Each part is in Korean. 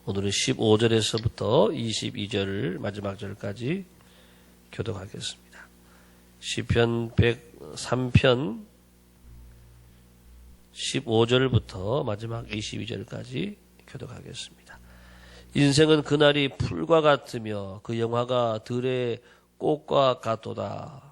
오늘은 15절에서부터 22절 마지막 절까지 교독하겠습니다. 시편 103편 15절부터 마지막 22절까지 교독하겠습니다. 인생은 그날이 풀과 같으며 그 영화가 들의 꽃과 같도다.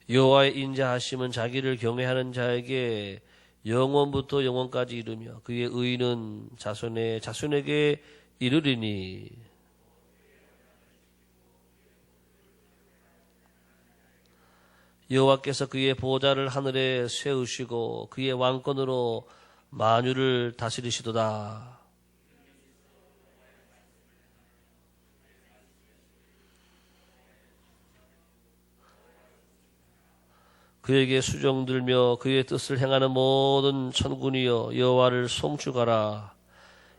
여호와의 인자하심은 자기를 경외하는 자에게 영원부터 영원까지 이르며 그의 의는 자손에게 이르리니 여호와께서 그의 보좌를 하늘에 세우시고 그의 왕권으로 만유를 다스리시도다. 그에게 수종들며 그의 뜻을 행하는 모든 천군이여 여호와를 송축하라.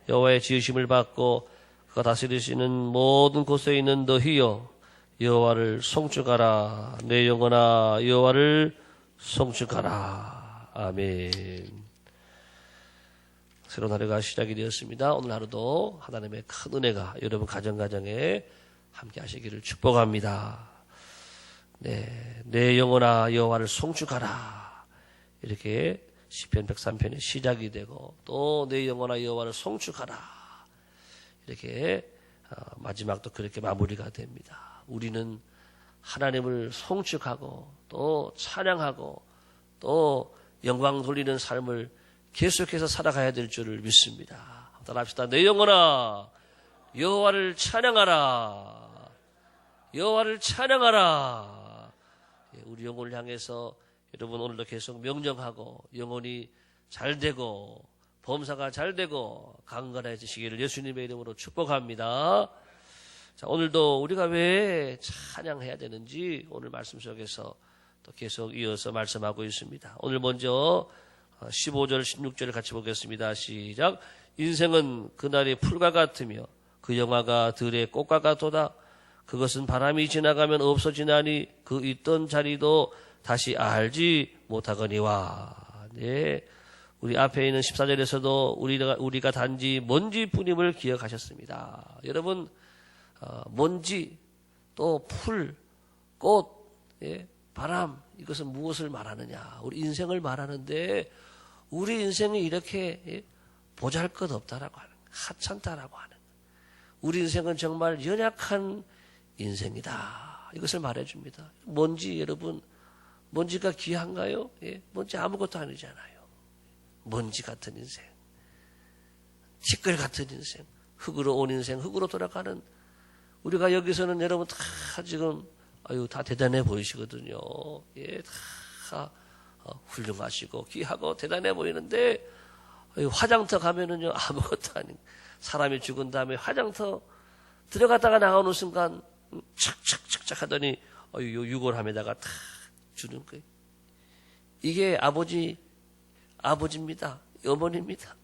여호와의 지으심을 받고 그가 다스리시는 모든 곳에 있는 너희여 여호와를 송축하라. 내 영혼아 여호와를 송축하라. 아멘. 새로운 하루가 시작이 되었습니다. 오늘 하루도 하나님의 큰 은혜가 여러분 가정가정에 함께 하시기를 축복합니다. 내 영혼아 여호와를 송축하라. 이렇게 시편 103편의 시작이 되고 또 내 영혼아 여호와를 송축하라. 이렇게 마지막도 그렇게 마무리가 됩니다. 우리는 하나님을 송축하고 또 찬양하고 또 영광 돌리는 삶을 계속해서 살아가야 될 줄을 믿습니다. 한번 합시다. 내 영혼아 여호와를 찬양하라. 여호와를 찬양하라. 우리 영혼을 향해서 여러분 오늘도 계속 명령하고 영혼이 잘되고 범사가 잘되고 강건해지시기를 예수님의 이름으로 축복합니다. 자, 오늘도 우리가 왜 찬양해야 되는지 오늘 말씀 속에서 또 계속 이어서 말씀하고 있습니다. 오늘 먼저 15절 16절을 같이 보겠습니다. 시작. 인생은 그날이 풀과 같으며 그 영화가 들의 꽃과 같도다. 그것은 바람이 지나가면 없어지나니 그 있던 자리도 다시 알지 못하거니와. 네. 우리 앞에 있는 14절에서도 우리가 단지 먼지뿐임을 기억하셨습니다. 여러분, 먼지, 또 풀, 꽃, 예, 바람, 이것은 무엇을 말하느냐? 우리 인생을 말하는데, 우리 인생이 이렇게 예, 보잘것없다라고 하는, 하찮다라고 하는, 우리 인생은 정말 연약한 인생이다. 이것을 말해줍니다. 먼지, 여러분, 먼지가 귀한가요? 예, 먼지 아무것도 아니잖아요. 먼지 같은 인생, 티끌 같은 인생, 흙으로 온 인생, 흙으로 돌아가는 우리가 여기서는 여러분 다 지금 다 대단해 보이시거든요. 예, 다 훌륭하시고 귀하고 대단해 보이는데 화장터 가면은요 아무것도 아닌 사람이 죽은 다음에 화장터 들어갔다가 나오는 순간 착착착착 하더니 요 유골함에다가 다 주는 거예요. 이게 아버지입니다. 어머니입니다.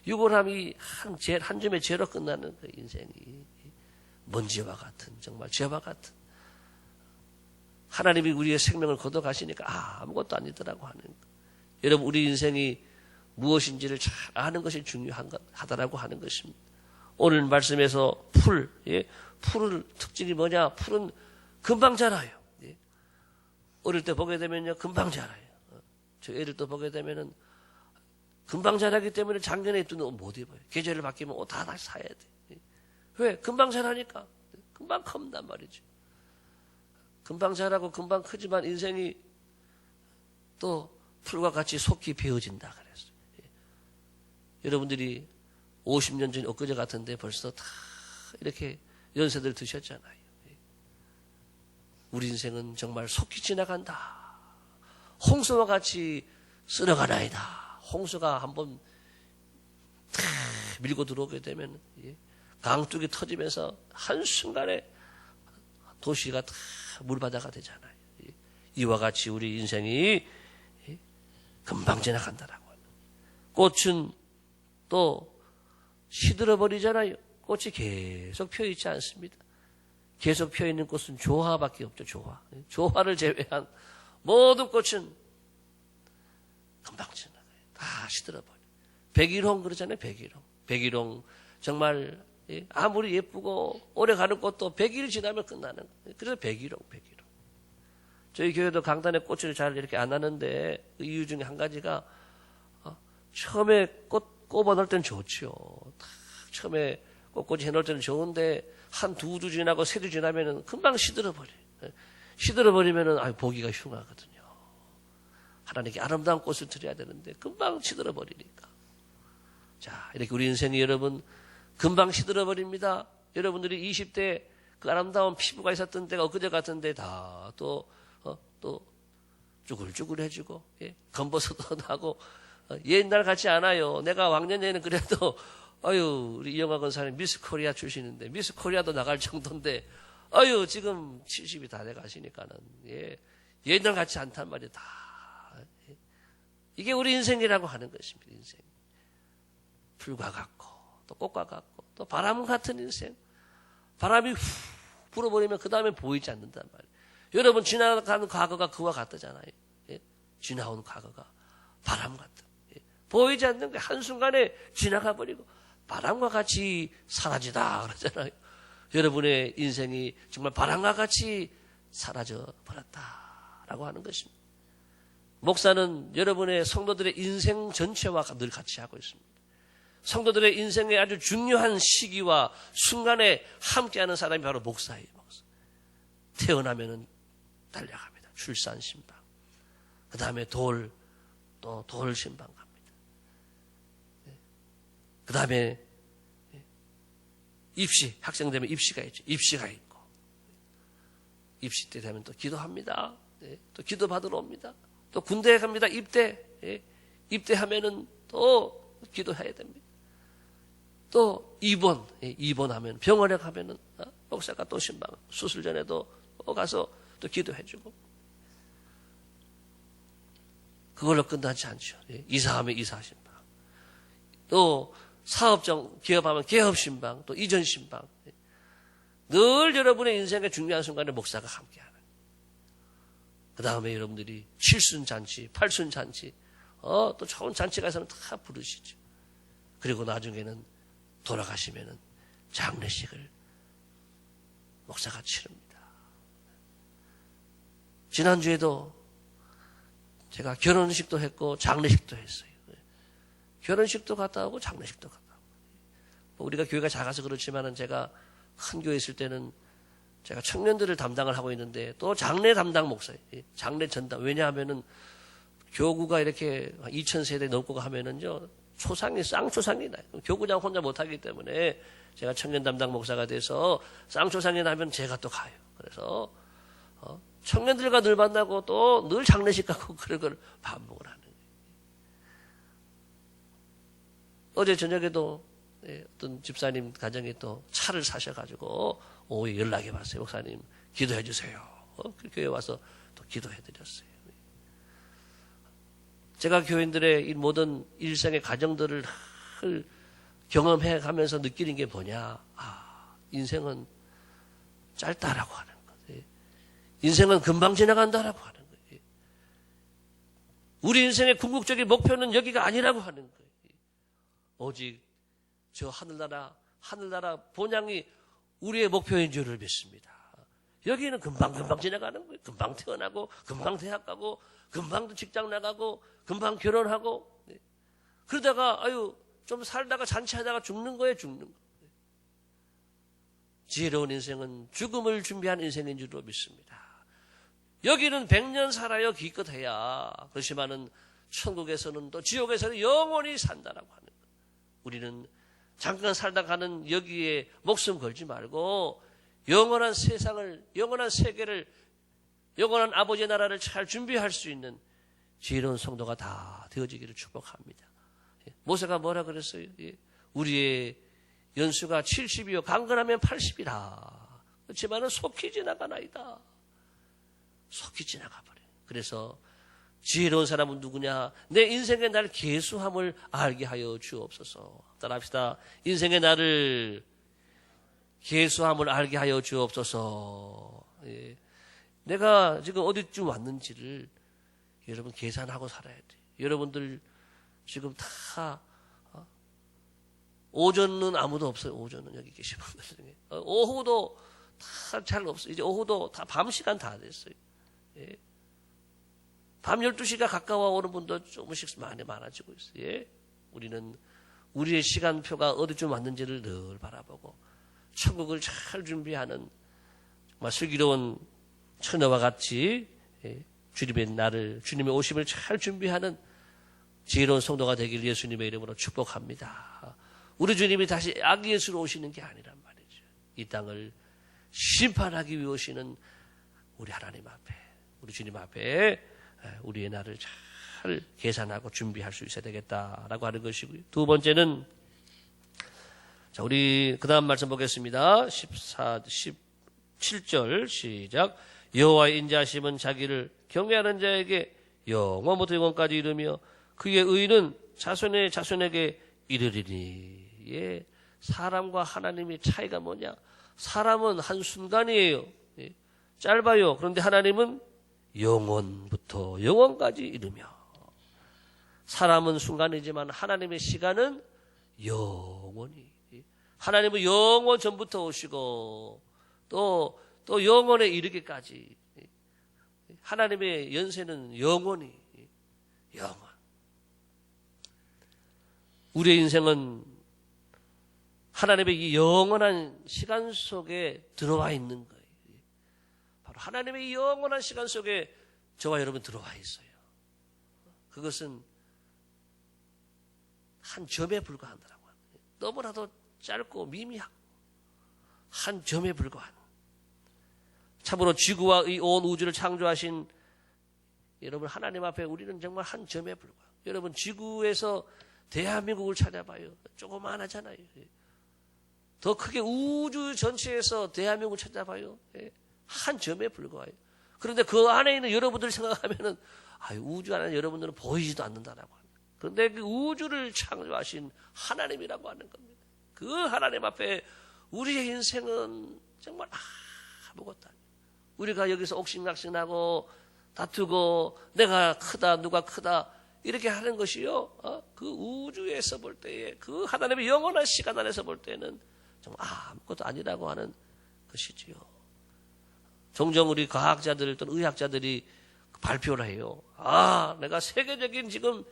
유골함이 한 줌의 죄로 끝나는 그 인생이 먼지와 같은 정말 죄와 같은 하나님이 우리의 생명을 걷어가시니까 아무것도 아니더라고 하는 거. 여러분 우리 인생이 무엇인지를 잘 아는 것이 중요하다라고 하는 것입니다. 오늘 말씀에서 풀의 특징이 뭐냐? 풀은 금방 자라요. 예. 어릴 때 보게 되면요 금방 자라요. 저 애들 또 보게 되면은 금방 자라기 때문에 작년에 입던 옷 못 입어요. 계절을 바뀌면 옷 다 다시 사야 돼. 왜? 금방 자라니까. 금방 컵단 말이죠. 금방 자라고 금방 크지만 인생이 또 풀과 같이 속히 베어진다 그랬어요. 여러분들이 50년 전 엊그제 같은데 벌써 다 이렇게 연세들 드셨잖아요. 우리 인생은 정말 속히 지나간다. 홍수와 같이 쓸어가나이다. 홍수가 한번 밀고 들어오게 되면 강둑이 터지면서 한순간에 도시가 다 물바다가 되잖아요. 이와 같이 우리 인생이 금방 지나간다라고 하는. 꽃은 또 시들어버리잖아요. 꽃이 계속 펴있지 않습니다. 계속 펴있는 꽃은 조화밖에 없죠. 조화를 제외한 모든 꽃은 금방 지나가요. 다 시들어버려. 백일홍 그러잖아요. 백일홍 정말 아무리 예쁘고 오래 가는 꽃도 100일 지나면 끝나는 거예요. 그래서 백일홍. 저희 교회도 강단에 꽃을 잘 이렇게 안 하는데 그 이유 중에 한 가지가 처음에 꽃 꼽아 놓을 때는 좋죠. 처음에 꽃꽂이 해놓을 때는 좋은데 한 두 주 지나고 세 주 지나면은 금방 시들어버려요. 시들어버리면은 보기가 흉하거든요. 하나님께 아름다운 꽃을 드려야 되는데 금방 시들어버리니까. 자, 이렇게 우리 인생이 여러분 금방 시들어버립니다. 여러분들이 20대 그 아름다운 피부가 있었던 때가 엊그제 같은데 다 또 쭈글쭈글해지고 검버섯도 나고 옛날 같지 않아요. 내가 왕년에는 그래도 우리 이영하 권사님 미스 코리아 출신인데 미스 코리아도 나갈 정도인데 지금 70이 다 돼가시니까는 옛날 같지 않단 말이에요. 다 이게 우리 인생이라고 하는 것입니다. 인생 풀과 같고 또 꽃과 같고 또 바람 같은 인생. 바람이 후 불어버리면 그 다음에 보이지 않는단 말이에요. 여러분 지나가는 과거가 그와 같다잖아요. 지나온 과거가 바람 같다. 보이지 않는 게 한순간에 지나가 버리고 바람과 같이 사라지다 그러잖아요. 여러분의 인생이 정말 바람과 같이 사라져 버렸다라고 하는 것입니다. 목사는 여러분의 성도들의 인생 전체와 늘 같이 하고 있습니다. 성도들의 인생의 아주 중요한 시기와 순간에 함께하는 사람이 바로 목사예요. 목사. 태어나면은 달려갑니다. 출산 신방. 그 다음에 돌 신방 갑니다. 그 다음에 입시, 학생 되면 입시가 있죠. 입시가 있고. 입시 때 되면 또 기도합니다. 또 기도 받으러 옵니다. 또 군대에 갑니다. 입대. 입대하면은 또 기도해야 됩니다. 또 입원하면 병원에 가면은 목사가 또 신방 수술 전에도 또 가서 또 기도해주고 그걸로 끝나지 않죠. 이사하면 이사 신방 또 사업정 기업하면 개업 신방 또 이전 신방 늘 여러분의 인생의 중요한 순간에 목사가 함께하는 그 다음에 여러분들이 칠순잔치 팔순잔치 또 좋은 잔치 가서는 다 부르시죠. 그리고 나중에는 돌아가시면은 장례식을 목사가 치릅니다. 지난주에도 제가 결혼식도 했고 장례식도 했어요. 결혼식도 갔다 오고 장례식도 갔다 오고. 우리가 교회가 작아서 그렇지만은 제가 큰 교회 있을 때는 제가 청년들을 담당을 하고 있는데 또 장례 담당 목사예요. 장례 전담. 왜냐하면은 교구가 이렇게 2,000세대 넘고 하면은요. 쌍초상이 나요. 교구장 혼자 못하기 때문에 제가 청년 담당 목사가 돼서 쌍초상이 나면 제가 또 가요. 그래서 청년들과 늘 만나고 또 늘 장례식 가고 그런 걸 반복을 하는 거예요. 어제 저녁에도 어떤 집사님 가정에 또 차를 사셔가지고 오후에 연락해 봤어요. 목사님 기도해 주세요. 교회 와서 또 기도해 드렸어요. 제가 교인들의 이 모든 일생의 가정들을 경험해 가면서 느끼는 게 뭐냐. 인생은 짧다라고 하는 거예요. 인생은 금방 지나간다라고 하는 거예요. 우리 인생의 궁극적인 목표는 여기가 아니라고 하는 거예요. 오직 저 하늘나라 본향이 우리의 목표인 줄을 믿습니다. 여기는 금방 지나가는 거예요. 금방 태어나고 금방 대학 가고 금방 직장 나가고 금방 결혼하고 그러다가 좀 살다가 잔치하다가 죽는 거예요. 죽는 거. 지혜로운 인생은 죽음을 준비한 인생인 줄로 믿습니다. 여기는 100년 살아요. 기껏해야. 그렇지만은 천국에서는 또 지옥에서는 영원히 산다라고 하는 거. 우리는 잠깐 살다 가는 여기에 목숨 걸지 말고 영원한 세상을, 영원한 세계를, 영원한 아버지의 나라를 잘 준비할 수 있는 지혜로운 성도가 다 되어지기를 축복합니다. 모세가 뭐라 그랬어요? 우리의 연수가 70이요 강건하면 80이라. 그렇지만은 속히 지나가나이다. 속히 지나가버려요. 그래서 지혜로운 사람은 누구냐? 내 인생의 날 계수함을 알게 하여 주옵소서. 따라합시다. 인생의 나를 계수함을 알게 하여 주옵소서. 내가 지금 어디쯤 왔는지를 여러분 계산하고 살아야 돼. 여러분들 지금 다 오전은 아무도 없어요. 오전은 여기 계신 분들 중에. 오후도 다 잘 없어요. 이제 오후도 다 밤 시간 다 됐어요. 예. 밤 12시가 가까워 오는 분도 조금씩 많아지고 있어요. 예. 우리는 우리의 시간표가 어디쯤 왔는지를 늘 바라보고 천국을 잘 준비하는 정말 슬기로운 처녀와 같이 주님의 날을, 주님의 오심을 잘 준비하는 지혜로운 성도가 되길 예수님의 이름으로 축복합니다. 우리 주님이 다시 아기 예수로 오시는 게 아니란 말이죠. 이 땅을 심판하기 위해 오시는 우리 하나님 앞에, 우리 주님 앞에 우리의 날을 잘 계산하고 준비할 수 있어야 되겠다라고 하는 것이고요. 두 번째는, 자, 우리 그 다음 말씀 보겠습니다. 17절 시작. 여호와의 인자하심은 자기를 경외하는 자에게 영원부터 영원까지 이르며 그의 의는 자손의 자손에게 이르리니. 예, 사람과 하나님의 차이가 뭐냐? 사람은 한순간이에요. 예, 짧아요. 그런데 하나님은 영원부터 영원까지 이르며. 사람은 순간이지만 하나님의 시간은 영원히. 하나님은 영원 전부터 오시고 또 영원에 이르기까지. 하나님의 연세는 영원히. 영원. 우리의 인생은 하나님의 이 영원한 시간 속에 들어와 있는 거예요. 바로 하나님의 이 영원한 시간 속에 저와 여러분 들어와 있어요. 그것은 한 점에 불과하더라고요. 너무나도 짧고 미미하고 한 점에 불과한. 참으로 지구와 이 온 우주를 창조하신 여러분 하나님 앞에 우리는 정말 한 점에 불과해요. 여러분 지구에서 대한민국을 찾아봐요. 조그만하잖아요. 더 크게 우주 전체에서 대한민국을 찾아봐요. 한 점에 불과해요. 그런데 그 안에 있는 여러분들 생각하면은 우주 안에 여러분들은 보이지도 않는다라고 합니다. 그런데 그 우주를 창조하신 하나님이라고 하는 겁니다. 그 하나님 앞에 우리의 인생은 정말 아무것도 아니에요. 우리가 여기서 옥신각신하고 다투고 내가 크다 누가 크다 이렇게 하는 것이요. 그 우주에서 볼 때에 그 하나님의 영원한 시간 안에서 볼 때는 정말 아무것도 아니라고 하는 것이지요. 종종 우리 과학자들 또는 의학자들이 발표를 해요. 내가 세계적인 지금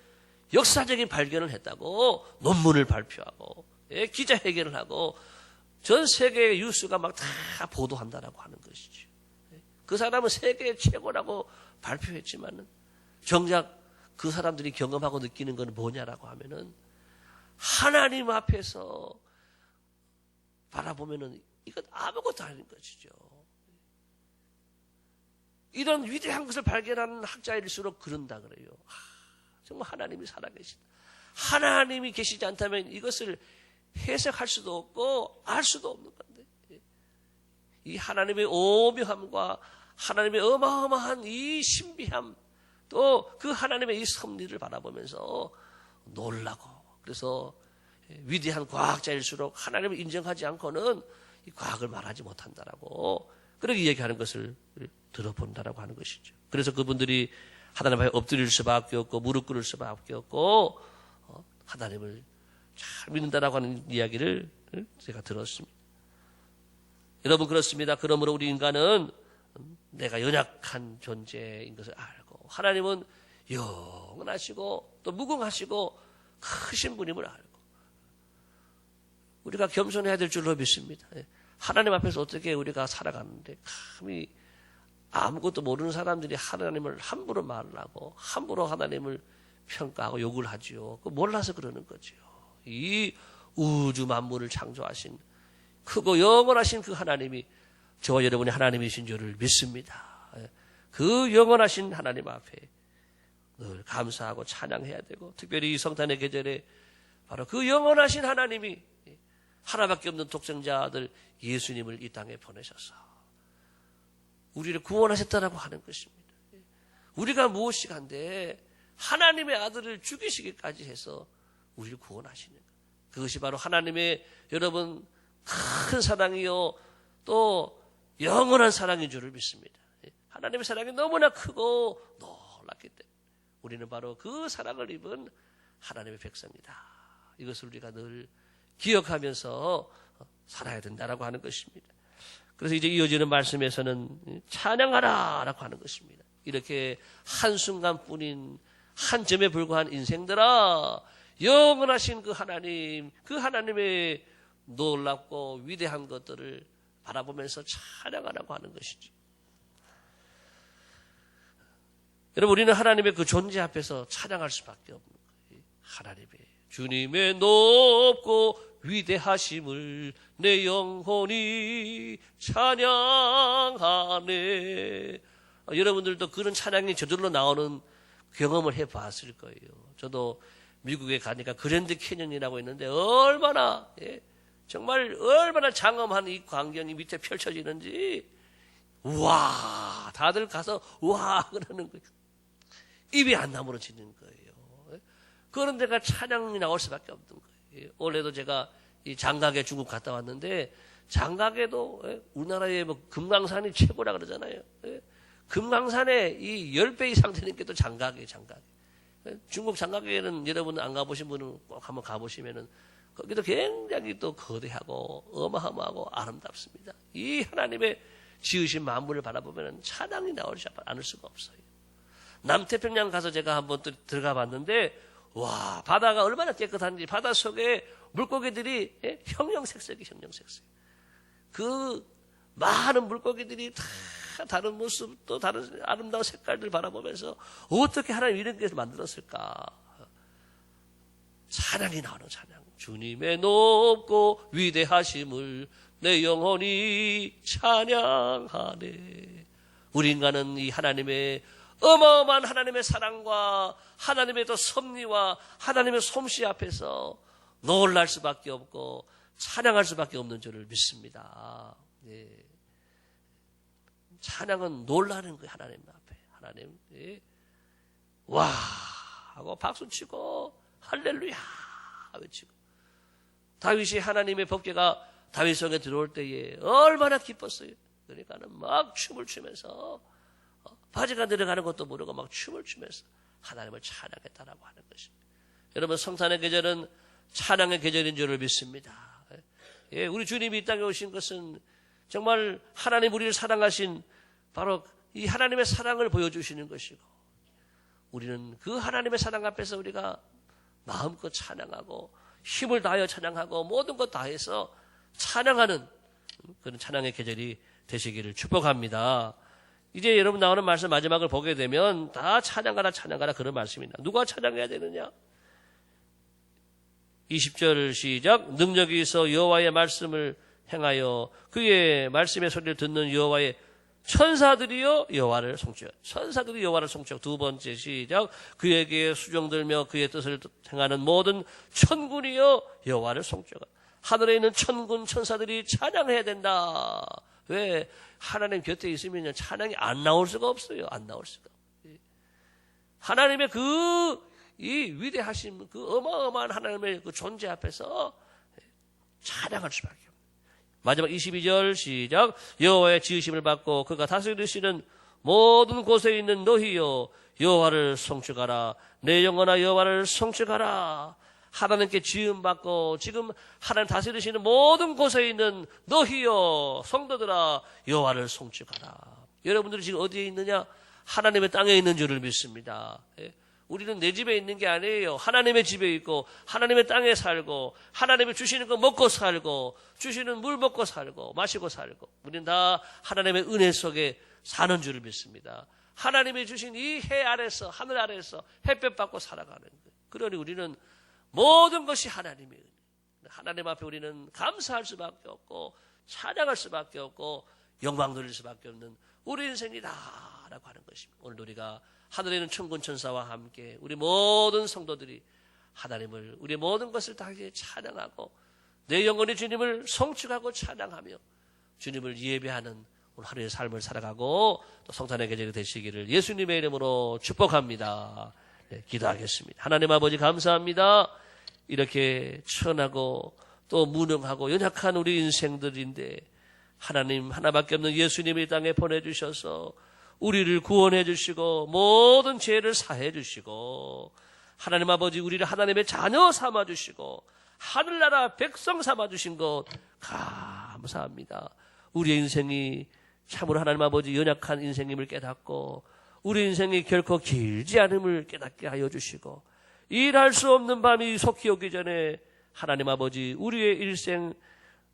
역사적인 발견을 했다고 논문을 발표하고 기자회견을 하고 전 세계의 뉴스가 막 다 보도한다라고 하는 것이죠. 그 사람은 세계 최고라고 발표했지만은 정작 그 사람들이 경험하고 느끼는 건 뭐냐라고 하면은 하나님 앞에서 바라보면은 이건 아무것도 아닌 것이죠. 이런 위대한 것을 발견하는 학자일수록 그런다 그래요. 정말 하나님이 살아계시다. 하나님이 계시지 않다면 이것을 해석할 수도 없고 알 수도 없는 건데 이 하나님의 오묘함과 하나님의 어마어마한 이 신비함 또 그 하나님의 이 섭리를 바라보면서 놀라고 그래서 위대한 과학자일수록 하나님을 인정하지 않고는 이 과학을 말하지 못한다라고 그렇게 얘기하는 것을 들어본다라고 하는 것이죠. 그래서 그분들이 하나님 앞에 엎드릴 수밖에 없고 무릎 꿇을 수밖에 없고 하나님을 잘 믿는다라고 하는 이야기를 제가 들었습니다. 여러분 그렇습니다. 그러므로 우리 인간은 내가 연약한 존재인 것을 알고 하나님은 영원하시고 또 무궁하시고 크신 분임을 알고 우리가 겸손해야 될 줄로 믿습니다. 하나님 앞에서 어떻게 우리가 살아가는데 감히 아무것도 모르는 사람들이 하나님을 함부로 말을 하고 함부로 하나님을 평가하고 욕을 하지요. 몰라서 그러는 거지요. 이 우주 만물을 창조하신 크고 영원하신 그 하나님이 저와 여러분의 하나님이신 줄을 믿습니다. 그 영원하신 하나님 앞에 늘 감사하고 찬양해야 되고 특별히 이 성탄의 계절에 바로 그 영원하신 하나님이 하나밖에 없는 독생자 아들 예수님을 이 땅에 보내셔서 우리를 구원하셨다라고 하는 것입니다. 우리가 무엇이간데 하나님의 아들을 죽이시기까지 해서 우리를 구원하시는 것. 그것이 바로 하나님의 여러분 큰 사랑이요 또 영원한 사랑인 줄을 믿습니다. 하나님의 사랑이 너무나 크고 놀랍기 때문에 우리는 바로 그 사랑을 입은 하나님의 백성이다. 이것을 우리가 늘 기억하면서 살아야 된다라고 하는 것입니다. 그래서 이제 이어지는 말씀에서는 찬양하라라고 하는 것입니다. 이렇게 한순간뿐인 한 점에 불과한 인생들아, 영원하신 그 하나님, 그 하나님의 놀랍고 위대한 것들을 바라보면서 찬양하라고 하는 것이지. 여러분, 우리는 하나님의 그 존재 앞에서 찬양할 수밖에 없는 거예요. 하나님의 주님의 높고 위대하심을 내 영혼이 찬양하네. 여러분들도 그런 찬양이 저절로 나오는 경험을 해봤을 거예요. 저도 미국에 가니까 그랜드 캐년이라고 있는데 얼마나 정말 얼마나 장엄한 이 광경이 밑에 펼쳐지는지 우와 다들 가서 우와 그러는 거예요. 입이 안 다물어지는 거예요. 그런 데가 찬양이 나올 수밖에 없는 거예요. 올해도 제가 이 장각에 중국 갔다 왔는데 장각에도 우리나라의 뭐 금강산이 최고라 그러잖아요. 금강산에 이 10배 이상 되는 게 또 장각이에요. 장각. 중국 장각에는 여러분 안 가보신 분은 꼭 한번 가보시면은 거기도 굉장히 또 거대하고 어마어마하고 아름답습니다. 이 하나님의 지으신 만물을 바라보면 찬양이 나오지 않을 수가 없어요. 남태평양 가서 제가 한번 또 들어가 봤는데 와 바다가 얼마나 깨끗한지 바다 속에 물고기들이 형형색색이 형형색색. 그 많은 물고기들이 다 다른 모습 또 다른 아름다운 색깔들 바라보면서 어떻게 하나님 이런 것을 만들었을까. 찬양이 나오는 찬양. 주님의 높고 위대하심을 내 영혼이 찬양하네. 우리 인간은 이 하나님의 어마어마한 하나님의 사랑과 하나님의 또 섭리와 하나님의 솜씨 앞에서 놀랄 수밖에 없고 찬양할 수밖에 없는 줄을 믿습니다. 예. 찬양은 놀라는 거예요. 하나님 앞에. 하나님 와 하고 박수치고 할렐루야 외치고 다윗이 하나님의 법궤가 다윗 성에 들어올 때에 얼마나 기뻤어요. 그러니까는 막 춤을 추면서 바지가 내려가는 것도 모르고 막 춤을 추면서 하나님을 찬양했다라고 하는 것입니다. 여러분 성탄의 계절은 찬양의 계절인 줄을 믿습니다. 예, 우리 주님이 이 땅에 오신 것은 정말 하나님 우리를 사랑하신 바로 이 하나님의 사랑을 보여주시는 것이고 우리는 그 하나님의 사랑 앞에서 우리가 마음껏 찬양하고 힘을 다하여 찬양하고 모든 것 다해서 찬양하는 그런 찬양의 계절이 되시기를 축복합니다. 이제 여러분 나오는 말씀 마지막을 보게 되면 다 찬양하라 찬양하라 그런 말씀입니다. 누가 찬양해야 되느냐? 20절 시작. 능력이 있어 여호와의 말씀을 행하여 그의 말씀의 소리를 듣는 여호와의 천사들이여 여호와를 송축하여. 천사들이 여호와를 송축하여. 두 번째 시작. 그에게 수종들며 그의 뜻을 행하는 모든 천군이여 여호와를 송축하여. 하늘에 있는 천군 천사들이 찬양해야 된다. 왜? 하나님 곁에 있으면 찬양이 안 나올 수가 없어요. 안 나올 수가. 하나님의 이 위대하신 그 어마어마한 하나님의 그 존재 앞에서 찬양할 수밖에 없어요. 마지막 22절 시작. 여호와의 지으심을 받고 그가 다스리시는 모든 곳에 있는 너희여 여호와를 송축하라. 내 영혼아 여호와를 송축하라. 하나님께 지음받고 지금 하나님 다스리시는 모든 곳에 있는 너희여 성도들아 여호와를 송축하라. 여러분들이 지금 어디에 있느냐? 하나님의 땅에 있는 줄을 믿습니다. 우리는 내 집에 있는 게 아니에요. 하나님의 집에 있고 하나님의 땅에 살고 하나님이 주시는 거 먹고 살고 주시는 물 먹고 살고 마시고 살고 우리는 다 하나님의 은혜 속에 사는 줄을 믿습니다. 하나님이 주신 이 해 아래서 하늘 아래서 햇볕 받고 살아가는 거예요. 그러니 우리는 모든 것이 하나님의 은혜. 하나님 앞에 우리는 감사할 수밖에 없고 찬양할 수밖에 없고 영광 돌릴 수밖에 없는 우리 인생이다라고 하는 것입니다. 오늘 우리가 하늘에 있는 천군 천사와 함께 우리 모든 성도들이 하나님을 우리 모든 것을 다 찬양하고 내 영혼이 주님을 송축하고 찬양하며 주님을 예배하는 오늘 하루의 삶을 살아가고 또 성탄의 계절이 되시기를 예수님의 이름으로 축복합니다. 네, 기도하겠습니다. 하나님 아버지 감사합니다. 이렇게 천하고 또 무능하고 연약한 우리 인생들인데 하나님 하나밖에 없는 예수님이 이 땅에 보내주셔서 우리를 구원해 주시고 모든 죄를 사해 주시고 하나님 아버지 우리를 하나님의 자녀 삼아 주시고 하늘나라 백성 삼아 주신 것 감사합니다. 우리의 인생이 참으로 하나님 아버지 연약한 인생임을 깨닫고 우리 인생이 결코 길지 않음을 깨닫게 하여 주시고 일할 수 없는 밤이 속히 오기 전에 하나님 아버지 우리의 일생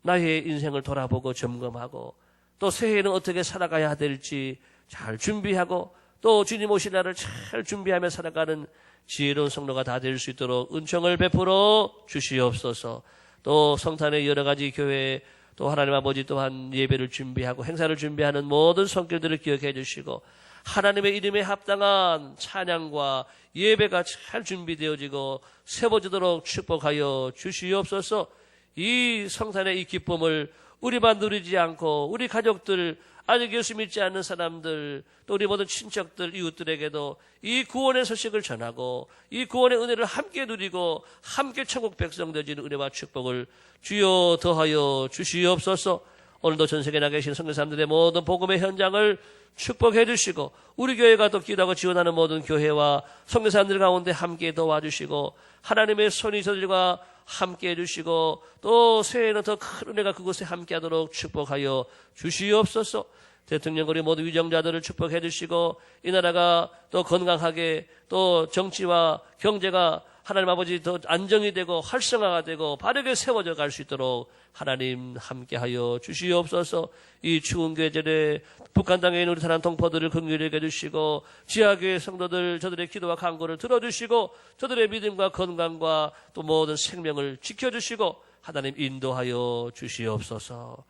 나의 인생을 돌아보고 점검하고 또 새해에는 어떻게 살아가야 될지 잘 준비하고 또 주님 오실 날을 잘 준비하며 살아가는 지혜로운 성도가 다 될 수 있도록 은총을 베풀어 주시옵소서. 또 성탄의 여러 가지 교회 또 하나님 아버지 또한 예배를 준비하고 행사를 준비하는 모든 손길들을 기억해 주시고 하나님의 이름에 합당한 찬양과 예배가 잘 준비되어지고 세워지도록 축복하여 주시옵소서. 이 성탄의 이 기쁨을 우리만 누리지 않고 우리 가족들 아직 예수 믿지 않는 사람들 또 우리 모든 친척들 이웃들에게도 이 구원의 소식을 전하고 이 구원의 은혜를 함께 누리고 함께 천국 백성 되어지는 은혜와 축복을 주여 더하여 주시옵소서. 오늘도 전 세계에 나 계신 선교사님들의 모든 복음의 현장을 축복해 주시고 우리 교회가 또 기도하고 지원하는 모든 교회와 선교사님들 가운데 함께 도와주시고 하나님의 손이 저들과 함께 해주시고 또 새해에는 더 큰 은혜가 그곳에 함께하도록 축복하여 주시옵소서. 대통령 우리 모든 위정자들을 축복해 주시고 이 나라가 또 건강하게 또 정치와 경제가 하나님 아버지 더 안정이 되고 활성화가 되고 바르게 세워져 갈 수 있도록 하나님 함께하여 주시옵소서. 이 추운 계절에 북한 땅에 있는 우리 사랑 동포들을 긍휼히 여겨 주시고 지하교회 성도들 저들의 기도와 간구를 들어주시고 저들의 믿음과 건강과 또 모든 생명을 지켜주시고 하나님 인도하여 주시옵소서.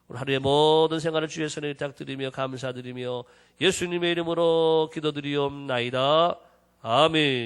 오늘 하루의 모든 생활을 주의 손에 부탁드리며 감사드리며 예수님의 이름으로 기도드리옵나이다. 아멘.